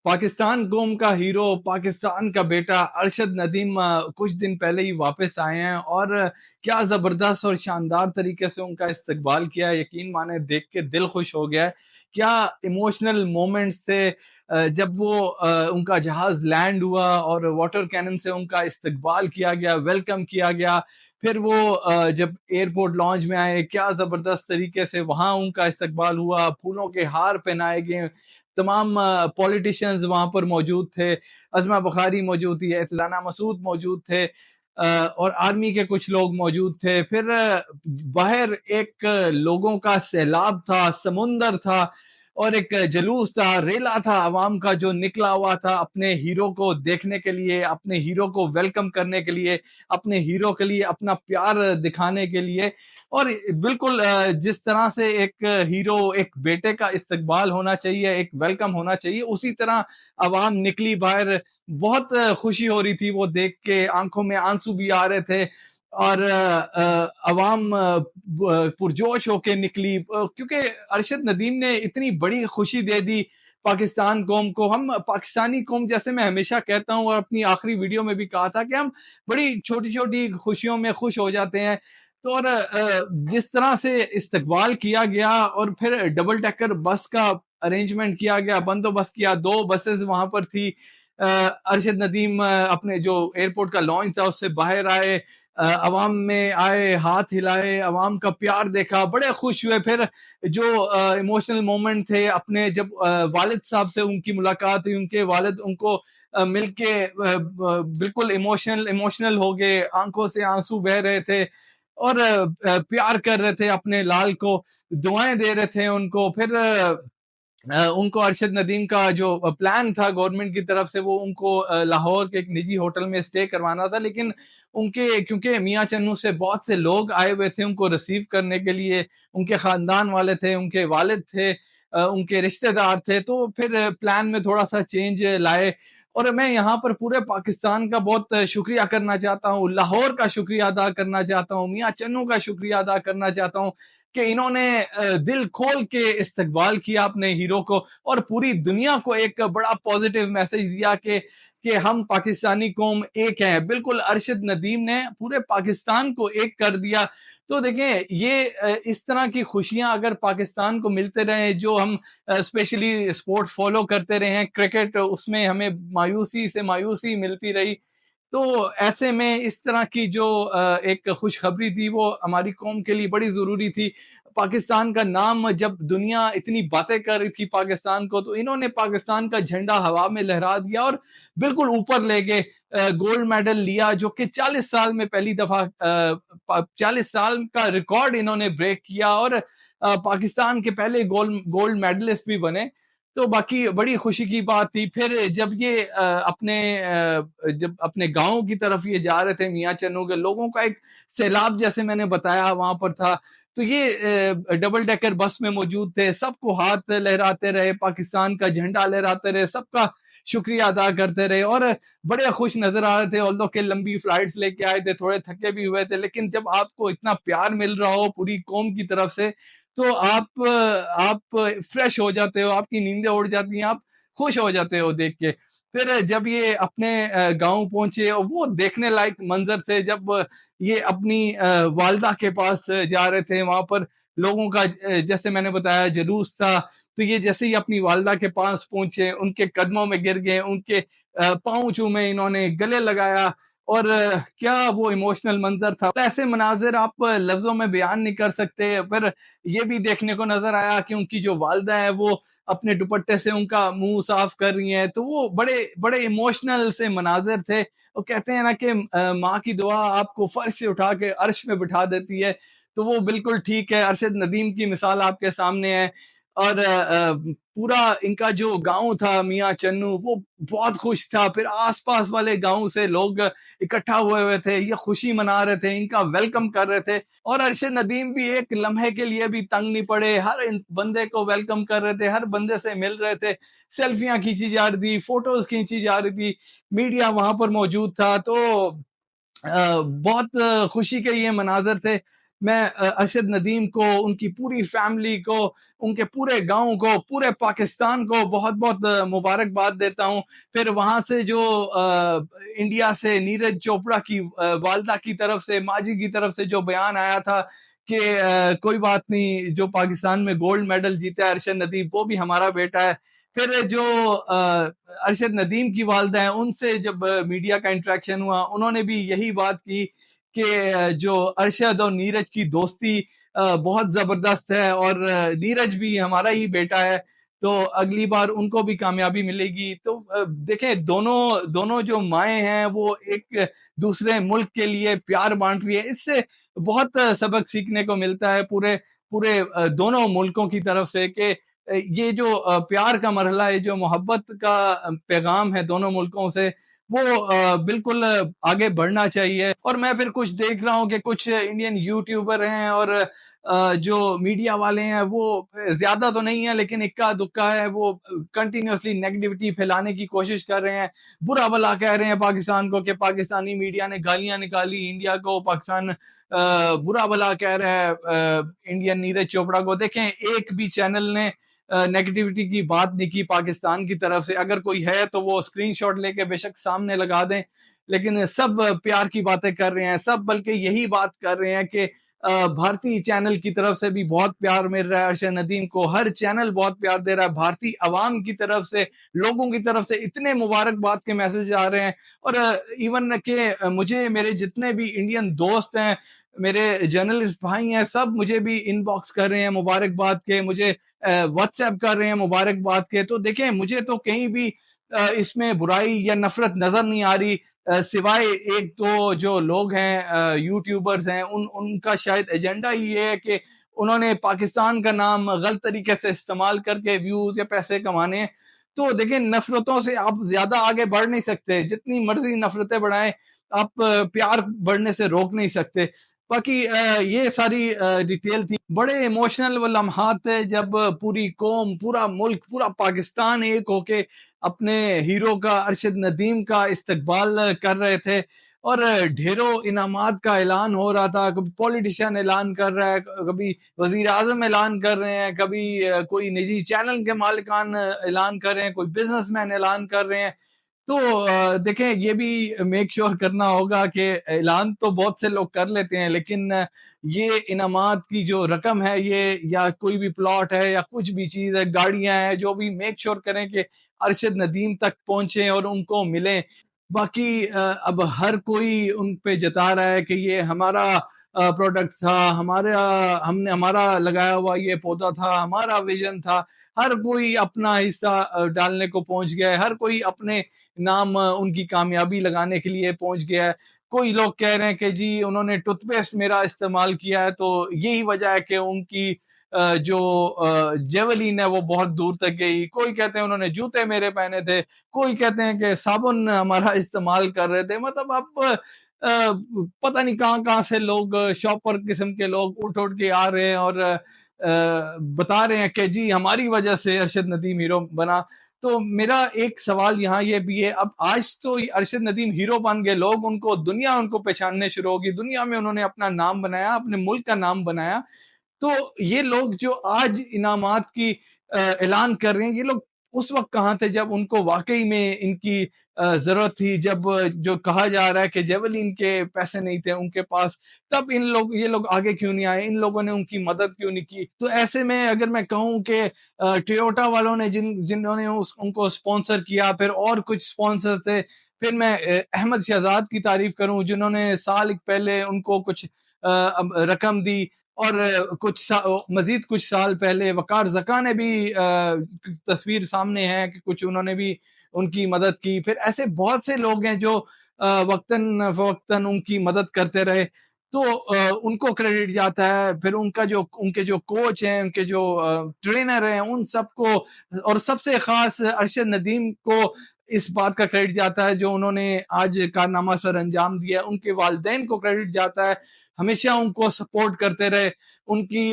پاکستان قوم کا ہیرو، پاکستان کا بیٹا ارشد ندیم کچھ دن پہلے ہی واپس آئے ہیں، اور کیا زبردست اور شاندار طریقے سے ان کا استقبال کیا ہے۔ یقین مانے دیکھ کے دل خوش ہو گیا ہے۔ کیا ایموشنل مومنٹس تھے جب وہ ان کا جہاز لینڈ ہوا اور واٹر کینن سے ان کا استقبال کیا گیا، ویلکم کیا گیا۔ پھر وہ جب ایئرپورٹ لانچ میں آئے، کیا زبردست طریقے سے وہاں ان کا استقبال ہوا، پھولوں کے ہار پہنائے گئے، تمام پولیٹیشنز وہاں پر موجود تھے، عظمہ بخاری موجود تھی، اعتزانہ مسعود موجود تھے، اور آرمی کے کچھ لوگ موجود تھے۔ پھر باہر ایک لوگوں کا سیلاب تھا، سمندر تھا، اور ایک جلوس تھا، ریلا تھا عوام کا جو نکلا ہوا تھا اپنے ہیرو کو دیکھنے کے لیے، اپنے ہیرو کو ویلکم کرنے کے لیے، اپنے ہیرو کے لیے اپنا پیار دکھانے کے لیے۔ اور بالکل جس طرح سے ایک ہیرو، ایک بیٹے کا استقبال ہونا چاہیے، ایک ویلکم ہونا چاہیے، اسی طرح عوام نکلی باہر۔ بہت خوشی ہو رہی تھی وہ دیکھ کے، آنکھوں میں آنسو بھی آ رہے تھے، اور عوام پرجوش ہو کے نکلی، کیونکہ ارشد ندیم نے اتنی بڑی خوشی دے دی پاکستان قوم کو۔ ہم پاکستانی قوم، جیسے میں ہمیشہ کہتا ہوں اور اپنی آخری ویڈیو میں بھی کہا تھا، کہ ہم بڑی چھوٹی چھوٹی خوشیوں میں خوش ہو جاتے ہیں۔ تو اور جس طرح سے استقبال کیا گیا، اور پھر ڈبل ڈیکر بس کا ارینجمنٹ کیا گیا، بندوبست کیا، 2 بسز وہاں پر تھی۔ ارشد ندیم اپنے جو ایئرپورٹ کا لانچ تھا اس سے باہر آئے، عوام میں آئے، ہاتھ ہلائے، عوام کا پیار دیکھا، بڑے خوش ہوئے۔ پھر جو ایموشنل مومنٹ تھے، اپنے جب والد صاحب سے ان کی ملاقات ہوئی، ان کے والد ان کو مل کے بالکل ایموشنل ہو گئے، آنکھوں سے آنسو بہ رہے تھے، اور پیار کر رہے تھے اپنے لال کو، دعائیں دے رہے تھے ان کو۔ پھر ان کو ارشد ندیم کا جو پلان تھا گورنمنٹ کی طرف سے، وہ ان کو لاہور کے ایک نجی ہوٹل میں اسٹے کروانا تھا، لیکن ان کے کیونکہ میاں چنو سے بہت سے لوگ آئے ہوئے تھے ان کو ریسیو کرنے کے لیے، ان کے خاندان والے تھے، ان کے والد تھے، ان کے رشتہ دار تھے، تو پھر پلان میں تھوڑا سا چینج لائے۔ اور میں یہاں پر پورے پاکستان کا بہت شکریہ کرنا چاہتا ہوں، لاہور کا شکریہ ادا کرنا چاہتا ہوں، میاں چنو کا شکریہ ادا کرنا چاہتا ہوں، کہ انہوں نے دل کھول کے استقبال کیا اپنے ہیرو کو، اور پوری دنیا کو ایک بڑا پازیٹیو میسج دیا کہ ہم پاکستانی قوم ایک ہیں۔ بالکل ارشد ندیم نے پورے پاکستان کو ایک کر دیا۔ تو دیکھیں، یہ اس طرح کی خوشیاں اگر پاکستان کو ملتے رہیں، جو ہم اسپیشلی سپورٹ فالو کرتے رہے ہیں، کرکٹ، اس میں ہمیں مایوسی سے مایوسی ملتی رہی، تو ایسے میں اس طرح کی جو ایک خوشخبری تھی وہ ہماری قوم کے لیے بڑی ضروری تھی۔ پاکستان کا نام جب دنیا اتنی باتیں کر رہی تھی پاکستان کو، تو انہوں نے پاکستان کا جھنڈا ہوا میں لہرا دیا اور بالکل اوپر لے گئے، گولڈ میڈل لیا، جو کہ 40 سال میں پہلی دفعہ 40 سال کا ریکارڈ انہوں نے بریک کیا، اور پاکستان کے پہلے گولڈ میڈلسٹ بھی بنے۔ تو باقی بڑی خوشی کی بات تھی۔ پھر جب یہ جب اپنے گاؤں کی طرف یہ جا رہے تھے، میاں چنو کے لوگوں کا ایک سیلاب جیسے میں نے بتایا وہاں پر تھا، تو یہ ڈبل ڈیکر بس میں موجود تھے، سب کو ہاتھ لہراتے رہے، پاکستان کا جھنڈا لہراتے رہے، سب کا شکریہ ادا کرتے رہے، اور بڑے خوش نظر آ رہے تھے۔ although کہ لمبی فلائٹس لے کے آئے تھے، تھوڑے تھکے بھی ہوئے تھے، لیکن جب آپ کو اتنا پیار مل رہا ہو پوری قوم کی طرف سے، تو آپ فریش ہو جاتے ہو، آپ کی نیندیں اڑ جاتی ہیں، آپ خوش ہو جاتے ہو دیکھ کے۔ پھر جب یہ اپنے گاؤں پہنچے، وہ دیکھنے لائق منظر تھے، جب یہ اپنی والدہ کے پاس جا رہے تھے، وہاں پر لوگوں کا جیسے میں نے بتایا جلوس تھا، تو یہ جیسے ہی اپنی والدہ کے پاس پہنچے، ان کے قدموں میں گر گئے، ان کے پاؤں چومے، انہوں نے گلے لگایا، اور کیا وہ ایموشنل منظر تھا۔ ایسے مناظر آپ لفظوں میں بیان نہیں کر سکتے۔ پھر یہ بھی دیکھنے کو نظر آیا کہ ان کی جو والدہ ہے وہ اپنے دوپٹے سے ان کا منہ صاف کر رہی ہیں، تو وہ بڑے بڑے ایموشنل سے مناظر تھے۔ وہ کہتے ہیں نا کہ ماں کی دعا آپ کو فرش سے اٹھا کے عرش میں بٹھا دیتی ہے، تو وہ بالکل ٹھیک ہے۔ ارشد ندیم کی مثال آپ کے سامنے ہے، اور پورا ان کا جو گاؤں تھا میاں چنو، وہ بہت خوش تھا۔ پھر آس پاس والے گاؤں سے لوگ اکٹھا ہوئے تھے، یہ خوشی منا رہے تھے، ان کا ویلکم کر رہے تھے، اور ارشد ندیم بھی ایک لمحے کے لیے بھی تنگ نہیں پڑے، ہر بندے کو ویلکم کر رہے تھے، ہر بندے سے مل رہے تھے، سیلفیاں کھینچی جا رہی تھی، فوٹوز کھینچی جا رہی تھی، میڈیا وہاں پر موجود تھا۔ تو بہت خوشی کے یہ مناظر تھے۔ میں ارشد ندیم کو، ان کی پوری فیملی کو، ان کے پورے گاؤں کو، پورے پاکستان کو بہت بہت مبارکباد دیتا ہوں۔ پھر وہاں سے جو انڈیا سے نیرج چوپڑا کی والدہ کی طرف سے، ماجی کی طرف سے جو بیان آیا تھا کہ کوئی بات نہیں، جو پاکستان میں گولڈ میڈل جیتا ہے ارشد ندیم، وہ بھی ہمارا بیٹا ہے۔ پھر جو ارشد ندیم کی والدہ ہیں، ان سے جب میڈیا کا انٹریکشن ہوا، انہوں نے بھی یہی بات کی کہ جو ارشد اور نیرج کی دوستی بہت زبردست ہے، اور نیرج بھی ہمارا ہی بیٹا ہے، تو اگلی بار ان کو بھی کامیابی ملے گی۔ تو دیکھیں، دونوں جو مائیں ہیں وہ ایک دوسرے ملک کے لیے پیار بانٹ رہی ہے۔ اس سے بہت سبق سیکھنے کو ملتا ہے پورے دونوں ملکوں کی طرف سے، کہ یہ جو پیار کا مرحلہ ہے، جو محبت کا پیغام ہے دونوں ملکوں سے، وہ بالکل آگے بڑھنا چاہیے۔ اور میں پھر کچھ دیکھ رہا ہوں کہ کچھ انڈین یوٹیوبر ہیں اور جو میڈیا والے ہیں، وہ زیادہ تو نہیں ہیں لیکن اکا دکا ہے، وہ کنٹینیوسلی نیگیٹیوٹی پھیلانے کی کوشش کر رہے ہیں، برا بلا کہہ رہے ہیں پاکستان کو، کہ پاکستانی میڈیا نے گالیاں نکالی انڈیا کو، پاکستان برا بلا کہہ رہا ہے انڈین نیرج چوپڑا کو۔ دیکھیں، ایک بھی چینل نے نیگیٹیوٹی کی بات نہیں کی پاکستان کی طرف سے، اگر کوئی ہے تو وہ اسکرین شاٹ لے کے بے شک سامنے لگا دیں، لیکن سب پیار کی باتیں کر رہے ہیں، سب بلکہ یہی بات کر رہے ہیں کہ بھارتی چینل کی طرف سے بھی بہت پیار مل رہا ہے ارشد ندیم کو، ہر چینل بہت پیار دے رہا ہے، بھارتی عوام کی طرف سے، لوگوں کی طرف سے اتنے مبارکباد کے میسج آ رہے ہیں، اور ایون کہ مجھے میرے جتنے بھی انڈین دوست ہیں، میرے جرنلسٹ بھائی ہیں، سب مجھے بھی ان باکس کر رہے ہیں مبارکباد کے، مجھے واٹس ایپ کر رہے ہیں مبارکباد کے۔ تو دیکھیں، مجھے تو کہیں بھی اس میں برائی یا نفرت نظر نہیں آ رہی، سوائے ایک دو جو لوگ ہیں یوٹیوبرز ہیں، ان کا شاید ایجنڈا ہی یہ ہے کہ انہوں نے پاکستان کا نام غلط طریقے سے استعمال کر کے ویوز یا پیسے کمانے ہیں۔ تو دیکھیں، نفرتوں سے آپ زیادہ آگے بڑھ نہیں سکتے، جتنی مرضی نفرتیں بڑھائیں، آپ پیار بڑھنے سے روک نہیں سکتے۔ باقی یہ ساری ڈیٹیل تھی، بڑے ایموشنل وہ لمحات تھے جب پوری قوم، پورا ملک، پورا پاکستان ایک ہو کے اپنے ہیرو کا، ارشد ندیم کا استقبال کر رہے تھے، اور ڈھیروں انعامات کا اعلان ہو رہا تھا، کبھی پولیٹیشین اعلان کر رہا ہے، کبھی وزیر اعظم اعلان کر رہے ہیں، کبھی کوئی نجی چینل کے مالکان اعلان کر رہے ہیں، کوئی بزنس مین اعلان کر رہے ہیں۔ تو دیکھیں، یہ بھی میک شور کرنا ہوگا کہ اعلان تو بہت سے لوگ کر لیتے ہیں، لیکن یہ انعامات کی جو رقم ہے، یہ یا کوئی بھی پلاٹ ہے یا کچھ بھی چیز ہے، گاڑیاں ہیں، جو بھی، میک شور کریں کہ ارشد ندیم تک پہنچیں اور ان کو ملیں۔ باقی اب ہر کوئی ان پہ جتا رہا ہے کہ یہ ہمارا پروڈکٹ تھا، ہمارا لگایا ہوا یہ پودا تھا، ہمارا ویژن تھا۔ ہر کوئی اپنا حصہ ڈالنے کو پہنچ گیا ہے، ہر کوئی اپنے نام ان کی کامیابی لگانے کے لیے پہنچ گیا ہے۔ کوئی لوگ کہہ رہے ہیں کہ جی انہوں نے ٹوتھ پیسٹ میرا استعمال کیا ہے، تو یہی وجہ ہے کہ ان کی جو جیولین ہے وہ بہت دور تک گئی۔ کوئی کہتے ہیں انہوں نے جوتے میرے پہنے تھے، کوئی کہتے ہیں کہ صابن ہمارا استعمال کر رہے تھے۔ مطلب اب پتہ نہیں کہاں کہاں سے لوگ، شاپر قسم کے لوگ اٹھ کے آ رہے ہیں اور بتا رہے ہیں کہ جی ہماری وجہ سے ارشد ندیم ہیرو بنا۔ تو میرا ایک سوال یہاں یہ بھی ہے، اب آج تو ارشد ندیم ہیرو بن گئے، لوگ دنیا ان کو پہچاننے شروع ہوگی، دنیا میں انہوں نے اپنا نام بنایا، اپنے ملک کا نام بنایا۔ تو یہ لوگ جو آج انعامات کی اعلان کر رہے ہیں، یہ لوگ اس وقت کہاں تھے جب ان کو واقعی میں ان کی ضرورت تھی، جب جو کہا جا رہا ہے کہ جیولین کے پیسے نہیں تھے ان کے پاس، تب یہ لوگ آگے کیوں نہیں آئے، ان لوگوں نے ان کی مدد کیوں نہیں کی؟ تو ایسے میں اگر میں کہوں کہ ٹویوٹا والوں نے جنہوں نے ان کو سپانسر کیا، پھر اور کچھ سپانسر تھے، پھر میں احمد شہزاد کی تعریف کروں جنہوں نے سال پہلے ان کو کچھ رقم دی، اور مزید کچھ سال پہلے وقار زکا نے بھی تصویر سامنے ہے کہ کچھ انہوں نے بھی ان کی مدد کی۔ پھر ایسے بہت سے لوگ ہیں جو وقتاً فوقتاً ان کی مدد کرتے رہے، تو ان کو کریڈٹ جاتا ہے۔ پھر ان کے جو کوچ ہیں، ان کے جو ٹرینر ہیں، ان سب کو، اور سب سے خاص ارشد ندیم کو اس بات کا کریڈٹ جاتا ہے جو انہوں نے آج کارنامہ سر انجام دیا ہے، ان کے والدین کو کریڈٹ جاتا ہے۔ ہمیشہ ان کو سپورٹ کرتے رہے. ان کی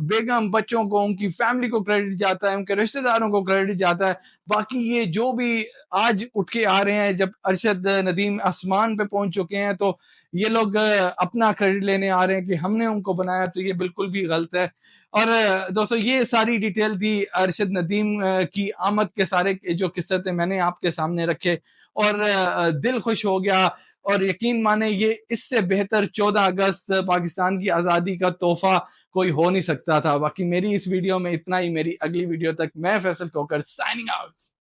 بیگم بچوں کو ان کی فیملی کو کریڈٹ جاتا ہے, ان کے رشتہ داروں کو کریڈٹ جاتا ہے. باقی یہ جو بھی آج اٹھ کے آ رہے ہیں, جب ارشد ندیم آسمان پہ پہنچ چکے ہیں تو یہ لوگ اپنا کریڈٹ لینے آ رہے ہیں کہ ہم نے ان کو بنایا, تو یہ بالکل بھی غلط ہے. اور دوستو یہ ساری ڈیٹیل تھی ارشد ندیم کی آمد کے سارے جو قصے تھے میں نے آپ کے سامنے رکھے, اور دل خوش ہو گیا. اور یقین مانے یہ اس سے بہتر 14 اگست پاکستان کی آزادی کا تحفہ کوئی ہو نہیں سکتا تھا. باقی میری اس ویڈیو میں اتنا ہی. میری اگلی ویڈیو تک میں فیصل کوکر سائننگ آؤٹ.